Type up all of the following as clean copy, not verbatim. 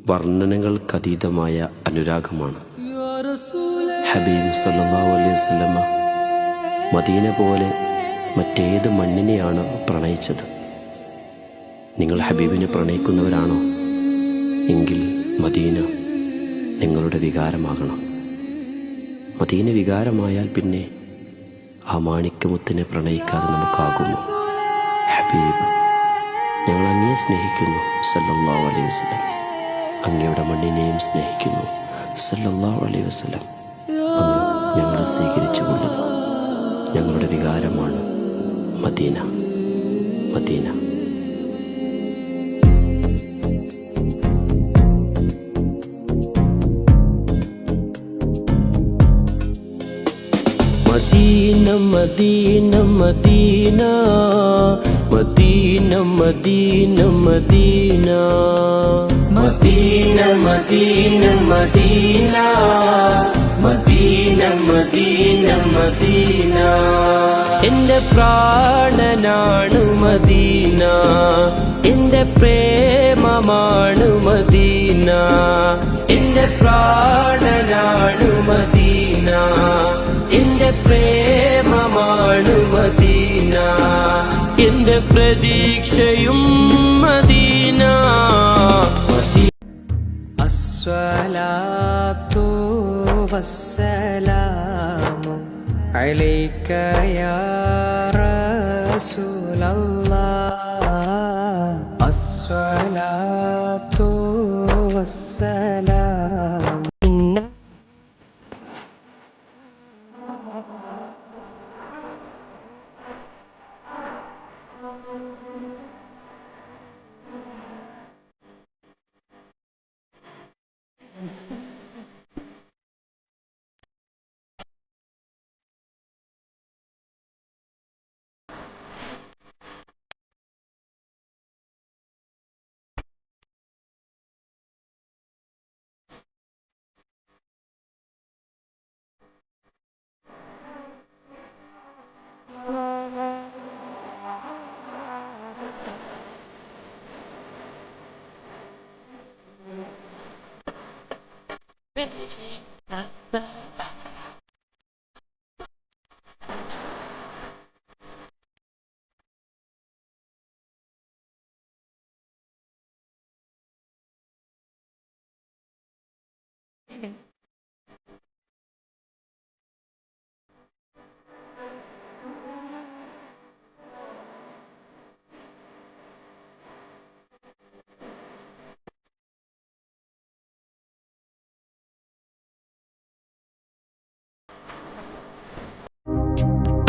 വർണ്ണനകൾക്കതീതമായ അനുരാഗമാണ്. ഹബീബ് സല്ലല്ലാഹു അലൈഹി വസല്ലമ മദീന പോലെ മറ്റേത് മണ്ണിനെയാണ് പ്രണയിച്ചത്? നിങ്ങൾ ഹബീബിനെ പ്രണയിക്കുന്നവരാണോ? എങ്കിൽ മദീന നിങ്ങളുടെ വികാരമാകണം. മദീന വികാരമായാൽ പിന്നെ ആ മാണിക്യമുത്തിനെ പ്രണയിക്കാതെ നമുക്കാകുമോ? ഹബീബ്, ഞങ്ങൾ അങ്ങയെ സ്നേഹിക്കുന്നു സല്ലല്ലാഹു അലൈഹി വസല്ലം. അങ്ങയുടെ മണ്ണിനെയും സ്നേഹിക്കുന്നു സല്ലല്ലാഹു അലൈഹി വസല്ലം. അങ്ങ് ഞങ്ങളെ സ്വീകരിച്ചു കൊള്ളുക. ഞങ്ങളുടെ വികാരമാണ് Medina, Medina. Medina Medina Medina Medina Medina Medina Medina Medina Medina Medina Medina Medina. എന്റെ പ്രാണനാണു മദീന, എന്റെ പ്രേമമാണു മദീന. എന്റെ പ്രാണനാണു മദീന, എന്റെ പ്രേമമാണു മദീന. എന്റെ പ്രതീക്ഷയും മദീന. അസ്സലാത്തു വസ്സലാമു അലൈക യാ റസൂലല്ലാഹ്. അസ്സലാത്തു വസ്സലാമു.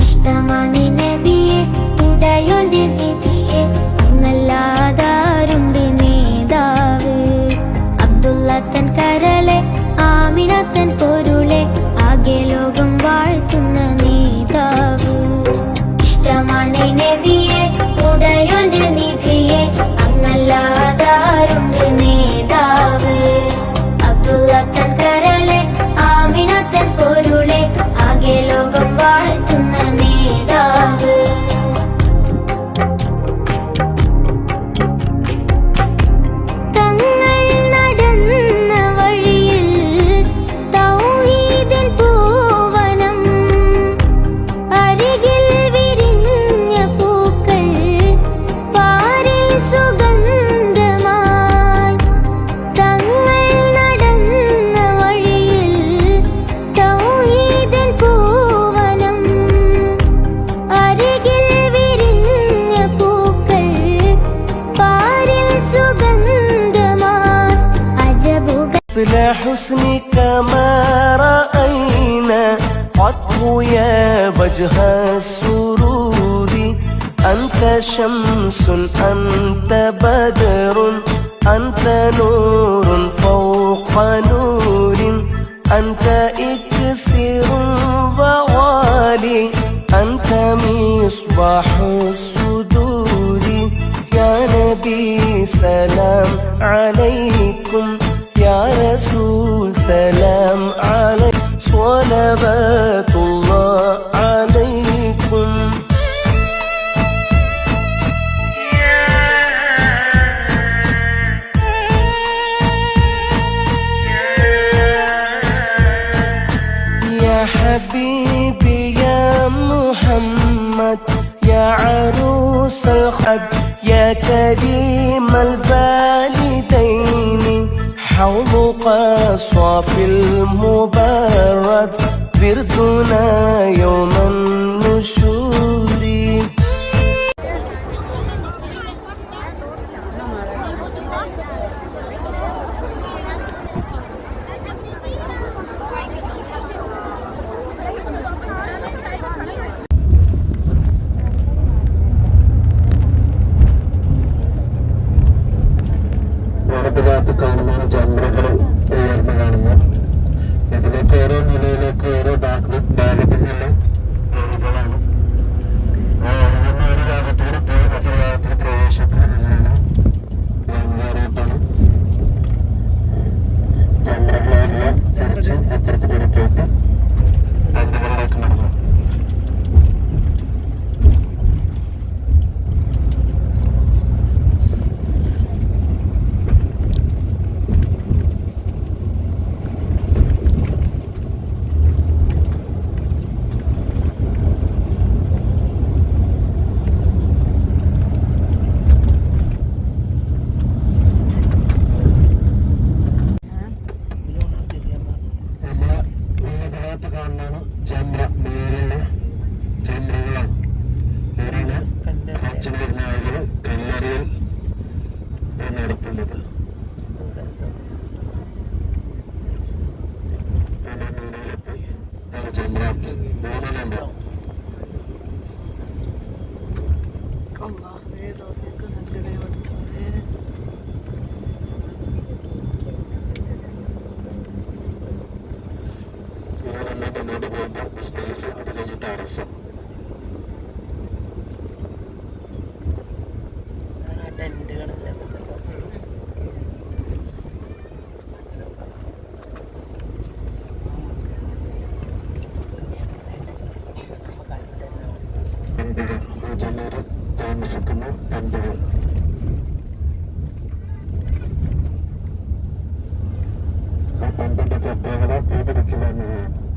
ഇഷ്ടമാണ് നബിയെ ഉടയോന്റെ നിധിയെ, അങ്ങല്ലാതാരുണ്ട് നേതാവ്. അബ്ദുള്ളത്തൻ കരളെ ആമിനത്തൻ പൊരുളെ, ആകെ ലോകം വാഴ്ത്തുന്ന നേതാവ്. ഇഷ്ടമാണ് നബിയെ ഉടയോന്റെ നിധിയെ, അങ്ങല്ലാതാരുണ്ട് നേതാവ്. അബ്ദുള്ളത്തൻ കരളെ ആമിനത്തൻ പൊരുളെ, ആകെ ലോകം വാഴ്ത്തുന്ന നേതാവ്. തങ്ങൾ നടന്ന വഴിയിൽ തൗഹീദിൻ പൂവനം, അരികിൽ വിരിഞ്ഞ പൂക്കൾ പാരിൽ സുഗന്ധമായി. തങ്ങൾ നടന്ന വഴിയിൽ തൗഹീദിൻ പൂവനം, അരികിൽ വിരിഞ്ഞ പൂക്കൾ പാരിൽ സുഗന്ധമായി. അജബുകൾ مثل حسنك ما رأينا قط يا وجه السرور. أنت شمس أنت بدر أنت نور فوق نور. أنت إكسر ووالي أنت مصباح الصدور. يا نبي سلام عليكم، يا رسول سلام عليكم، صلوات الله عليكم. يا كريم الوالدين حوضك صافي المبارد وردنا يوم النشور വലതുഭാഗത്ത് കാണുന്ന ചന്ദ്രകൾ ഉയർന്നു കാണുന്നു. ഇതിലേക്ക് ഓരോ നിലയിലേക്ക് ഓരോ ഭാഗത്തുനിന്നുള്ള ാണ് ഒരു ഭാഗത്തൂടെ പോയി മറ്റൊരു ഭാഗത്തിൽ പ്രവേശിക്കുക. അങ്ങനെയാണ് റൂട്ടാണ്. ചന്ദ്രകളെല്ലാം തിരിച്ച് അപ്പുറത്ത് പുറത്തോട്ട് ചന്ദ്രകളിലേക്ക് നടന്നു. കാണുന്നതാണ് ചന്ദ്ര മേലുള്ള ചന്ദ്രകളാണ്. മേലിന് അച്ഛൻ വരുന്ന ആളുകൾ കല്ലറിയൽ നടത്തുന്നത്. മേലെത്തി ചന്ദ്ര മൂന്നിലുണ്ട്. മുന്നോട്ട് പോകുമ്പോൾ മുസ്തലിഫ, അത് കഴിഞ്ഞിട്ട് അറഫ. പന്തുകൾ ജനർ താമസിക്കുന്ന പന്തുകൾ. ആ പന്തിന്റെ പ്രത്യേകത തീപിടിക്കില്ല എന്നതാണ്.